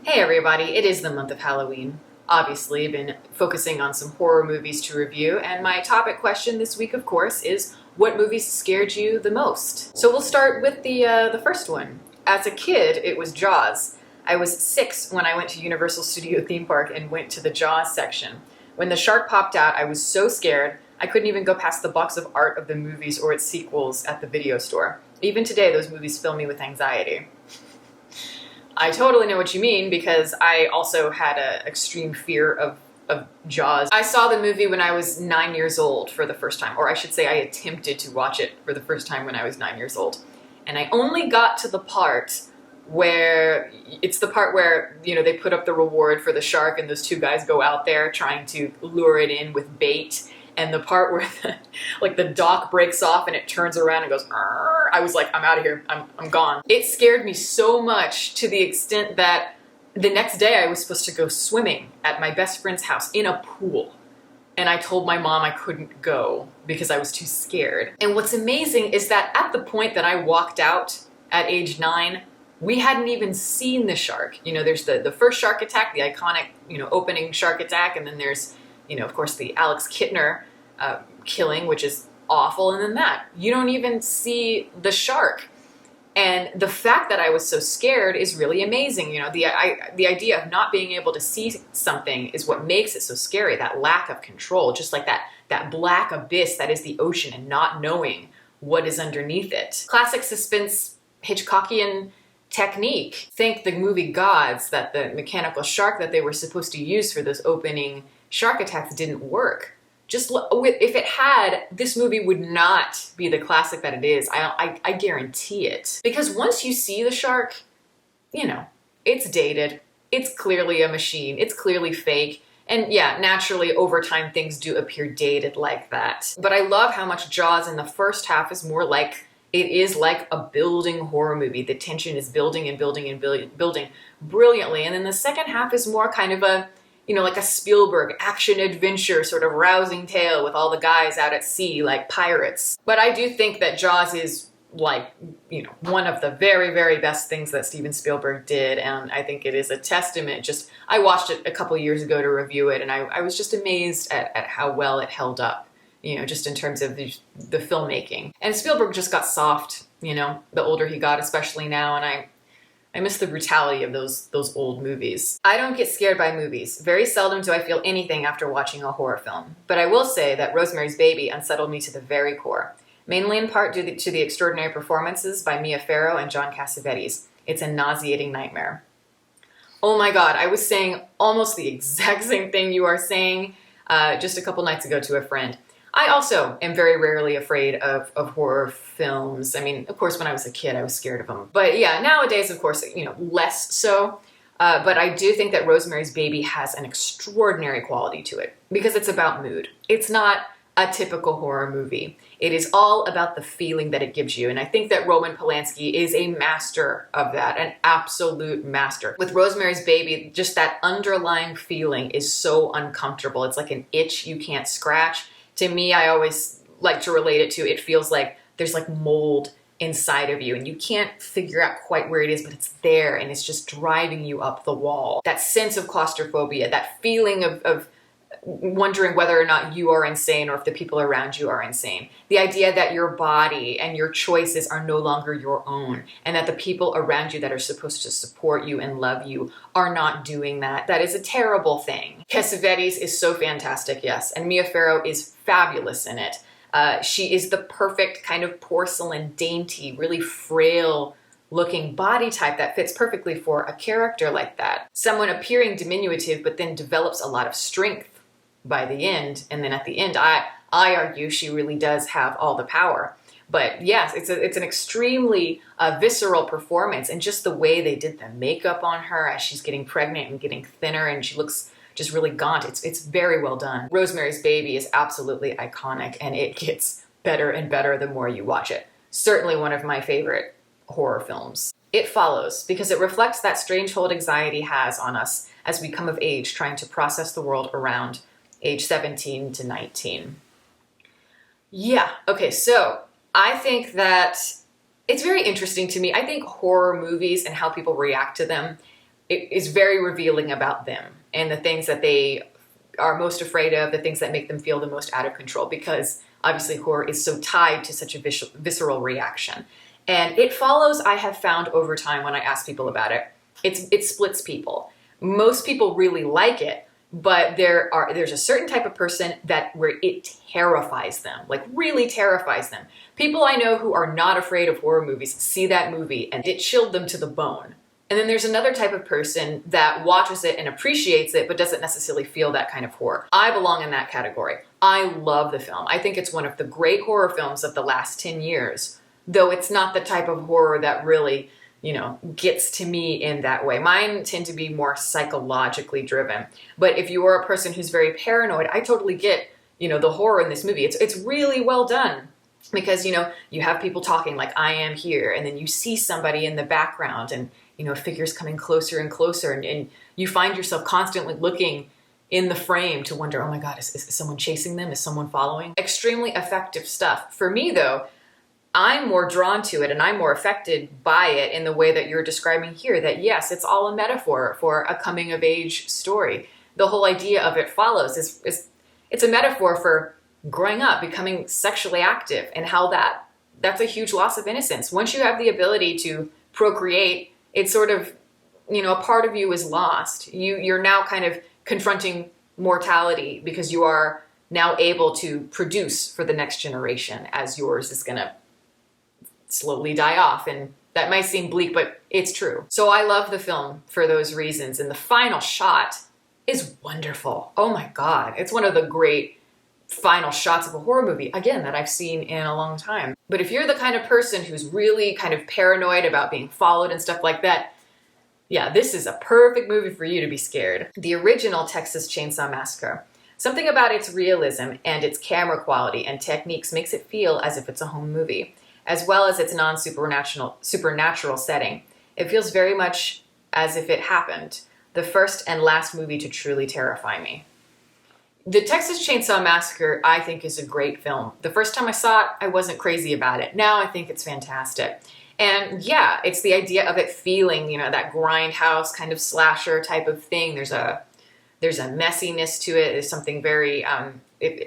Hey everybody, it is the month of Halloween. Obviously, I've been focusing on some horror movies to review, and my topic question this week, of course, is what movies scared you the most? So we'll start with the first one. As a kid, it was Jaws. I was 6 when I went to Universal Studio Theme Park and went to the Jaws section. When the shark popped out, I was so scared, I couldn't even go past the box of art of the movies or its sequels at the video store. Even today, those movies fill me with anxiety. I totally know what you mean because I also had an extreme fear of Jaws. I saw the movie when I was 9 years old for the first time, or I should say I attempted to watch it for the first time when I was 9 years old. And I only got to the part where, it's the part where, you know, they put up the reward for the shark and those two guys go out there trying to lure it in with bait. And the part where the dock breaks off and it turns around and goes, "Arr," I was like, I'm out of here. I'm gone. It scared me so much to the extent that the next day I was supposed to go swimming at my best friend's house in a pool. And I told my mom I couldn't go because I was too scared. And what's amazing is that at the point that I walked out at age 9, we hadn't even seen the shark. You know, there's the first shark attack, the iconic, opening shark attack, and then there's, of course, the Alex Kittner killing, which is awful, and then that. You don't even see the shark. And the fact that I was so scared is really amazing. The idea of not being able to see something is what makes it so scary, that lack of control, just like that black abyss that is the ocean and not knowing what is underneath it. Classic suspense Hitchcockian technique. Thank the movie gods that the mechanical shark that they were supposed to use for those opening shark attacks didn't work. If it had, this movie would not be the classic that it is. I guarantee it. Because once you see the shark, it's dated. It's clearly a machine. It's clearly fake. And yeah, naturally, over time, things do appear dated like that. But I love how much Jaws in the first half is more like, it is like a building horror movie. The tension is building and building and building brilliantly. And then the second half is more kind of a, like a Spielberg action adventure sort of rousing tale with all the guys out at sea like pirates. But I do think that Jaws is one of the very, very best things that Steven Spielberg did. And I think it is a testament. I watched it a couple years ago to review it, and I was just amazed at how well it held up, just in terms of the filmmaking. And Spielberg just got soft, the older he got, especially now. And I miss the brutality of those old movies. I don't get scared by movies. Very seldom do I feel anything after watching a horror film. But I will say that Rosemary's Baby unsettled me to the very core. Mainly in part due to the extraordinary performances by Mia Farrow and John Cassavetes. It's a nauseating nightmare. Oh my God, I was saying almost the exact same thing you are saying just a couple nights ago to a friend. I also am very rarely afraid of horror films. I mean, of course, when I was a kid, I was scared of them. But yeah, nowadays, of course, less so. But I do think that Rosemary's Baby has an extraordinary quality to it because it's about mood. It's not a typical horror movie. It is all about the feeling that it gives you. And I think that Roman Polanski is a master of that, an absolute master. With Rosemary's Baby, just that underlying feeling is so uncomfortable. It's like an itch you can't scratch. To me, I always like to relate it to, it feels like there's like mold inside of you and you can't figure out quite where it is, but it's there and it's just driving you up the wall. That sense of claustrophobia, that feeling of wondering whether or not you are insane or if the people around you are insane. The idea that your body and your choices are no longer your own and that the people around you that are supposed to support you and love you are not doing that. That is a terrible thing. Cassavetes is so fantastic, yes, and Mia Farrow is fabulous in it. She is the perfect kind of porcelain, dainty, really frail looking body type that fits perfectly for a character like that. Someone appearing diminutive but then develops a lot of strength by the end, and then at the end, I argue she really does have all the power. But yes, it's an extremely visceral performance, and just the way they did the makeup on her as she's getting pregnant and getting thinner, and she looks just really gaunt. It's very well done. Rosemary's Baby is absolutely iconic, and it gets better and better the more you watch it. Certainly one of my favorite horror films. It follows because it reflects that strange hold anxiety has on us as we come of age, trying to process the world around age 17 to 19. Yeah, okay, so I think that it's very interesting to me. I think horror movies and how people react to them it is very revealing about them and the things that they are most afraid of, the things that make them feel the most out of control, because obviously horror is so tied to such a visceral reaction. And it follows, I have found over time when I ask people about it, it splits people. Most people really like it, but there's a certain type of person where it terrifies them, like really terrifies them. People I know who are not afraid of horror movies see that movie and it chilled them to the bone. And then there's another type of person that watches it and appreciates it, but doesn't necessarily feel that kind of horror. I belong in that category. I love the film. I think it's one of the great horror films of the last 10 years, though it's not the type of horror that really, gets to me in that way. Mine tend to be more psychologically driven. But if you are a person who's very paranoid, I totally get, the horror in this movie. It's really well done. Because, you have people talking like I am here, and then you see somebody in the background and, figures coming closer and closer, and you find yourself constantly looking in the frame to wonder, oh my God, is someone chasing them? Is someone following? Extremely effective stuff. For me, though, I'm more drawn to it and I'm more affected by it in the way that you're describing here, that yes, it's all a metaphor for a coming of age story. The whole idea of it follows it's a metaphor for growing up, becoming sexually active, and how that's a huge loss of innocence. Once you have the ability to procreate, it's sort of, a part of you is lost. You're now kind of confronting mortality because you are now able to produce for the next generation, as yours is going to slowly die off. And that might seem bleak, but it's true. So I love the film for those reasons. And the final shot is wonderful. Oh my God. It's one of the great final shots of a horror movie, again, that I've seen in a long time. But if you're the kind of person who's really kind of paranoid about being followed and stuff like that, yeah, this is a perfect movie for you to be scared. The original Texas Chainsaw Massacre. Something about its realism and its camera quality and techniques makes it feel as if it's a home movie, as well as its supernatural setting. It feels very much as if it happened, the first and last movie to truly terrify me. The Texas Chainsaw Massacre, I think, is a great film. The first time I saw it, I wasn't crazy about it. Now I think it's fantastic. And yeah, it's the idea of it feeling, that grindhouse kind of slasher type of thing. There's a messiness to it. There's something very,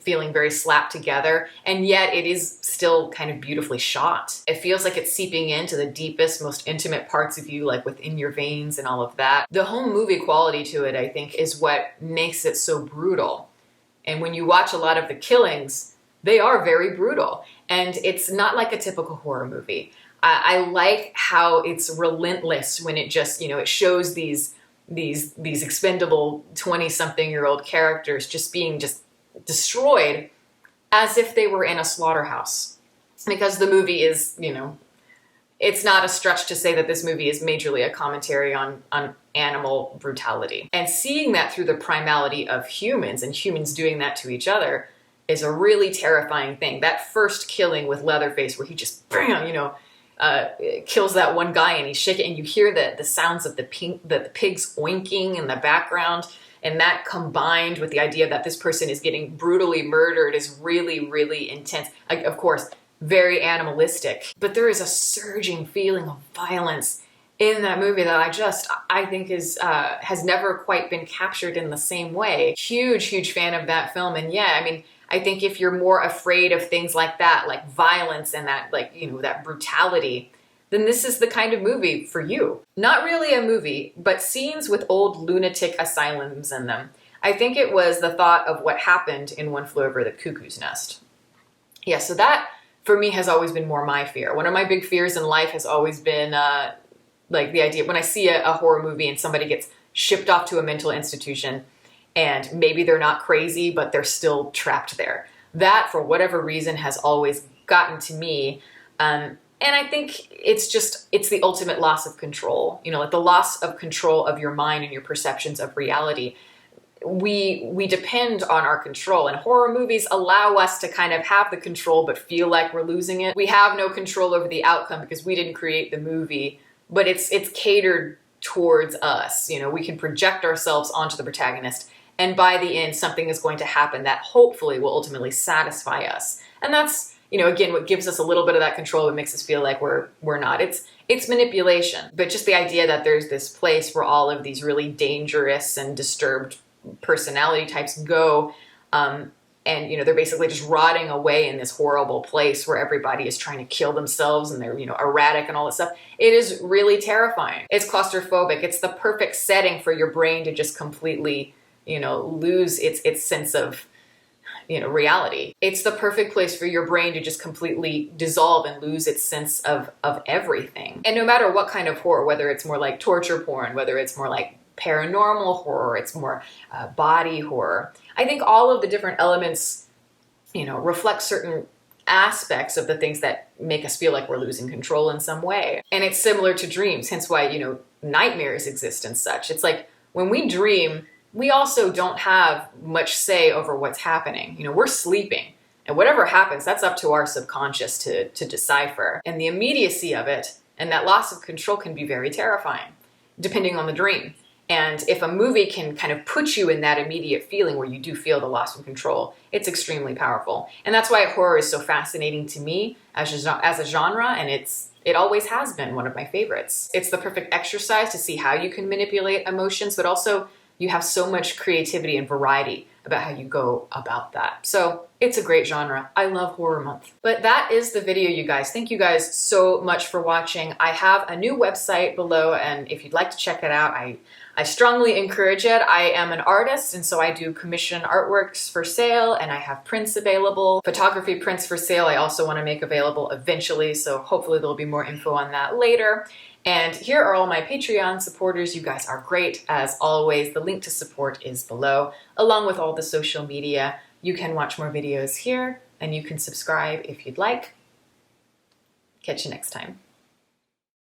feeling very slapped together. And yet it is still kind of beautifully shot. It feels like it's seeping into the deepest, most intimate parts of you, like within your veins and all of that. The home movie quality to it, I think, is what makes it so brutal. And when you watch a lot of the killings, they are very brutal. And it's not like a typical horror movie. I like how it's relentless when it just, it shows these expendable 20-something-year-old characters just being destroyed as if they were in a slaughterhouse. Because the movie is, it's not a stretch to say that this movie is majorly a commentary on animal brutality. And seeing that through the primality of humans and humans doing that to each other is a really terrifying thing. That first killing with Leatherface where he just, kills that one guy and he's shaking, and you hear the sounds of the pigs oinking in the background, and that combined with the idea that this person is getting brutally murdered is really, really intense. Of course, very animalistic, but there is a surging feeling of violence in that movie that I think has never quite been captured in the same way. Huge fan of that film. And yeah, I think if you're more afraid of things like that, like violence and that, that brutality, then this is the kind of movie for you. Not really a movie, but scenes with old lunatic asylums in them. I think it was the thought of what happened in One Flew Over the Cuckoo's Nest. Yeah, so that, for me, has always been more my fear. One of my big fears in life has always been, the idea, when I see a horror movie and somebody gets shipped off to a mental institution, and maybe they're not crazy, but they're still trapped there. That, for whatever reason, has always gotten to me. And I think it's the ultimate loss of control. Like the loss of control of your mind and your perceptions of reality. We depend on our control, and horror movies allow us to kind of have the control but feel like we're losing it. We have no control over the outcome because we didn't create the movie, but it's catered towards us. We can project ourselves onto the protagonist, and by the end, something is going to happen that hopefully will ultimately satisfy us. And that's, again, what gives us a little bit of that control, what makes us feel like we're not. It's It's manipulation, but just the idea that there's this place where all of these really dangerous and disturbed personality types go, and they're basically just rotting away in this horrible place where everybody is trying to kill themselves and they're erratic and all this stuff. It is really terrifying. It's claustrophobic. It's the perfect setting for your brain to just completely lose its sense of reality. It's the perfect place for your brain to just completely dissolve and lose its sense of everything. And no matter what kind of horror, whether it's more like torture porn, whether it's more like paranormal horror, it's more body horror, I think all of the different elements, reflect certain aspects of the things that make us feel like we're losing control in some way. And it's similar to dreams, hence why, nightmares exist and such. It's like when we dream, we also don't have much say over what's happening. We're sleeping, and whatever happens, that's up to our subconscious to decipher. And the immediacy of it and that loss of control can be very terrifying, depending on the dream. And if a movie can kind of put you in that immediate feeling where you do feel the loss of control, it's extremely powerful. And that's why horror is so fascinating to me as a genre, and it always has been one of my favorites. It's the perfect exercise to see how you can manipulate emotions, but also you have so much creativity and variety about how you go about that. So it's a great genre. I love horror month. But that is the video, you guys. Thank you guys so much for watching. I have a new website below, and if you'd like to check it out, I strongly encourage it. I am an artist, and so I do commission artworks for sale, and I have prints available, photography prints for sale. I also want to make available eventually, so hopefully there'll be more info on that later. And here are all my Patreon supporters. You guys are great, as always. The link to support is below, along with all the social media. You can watch more videos here, and you can subscribe if you'd like. Catch you next time.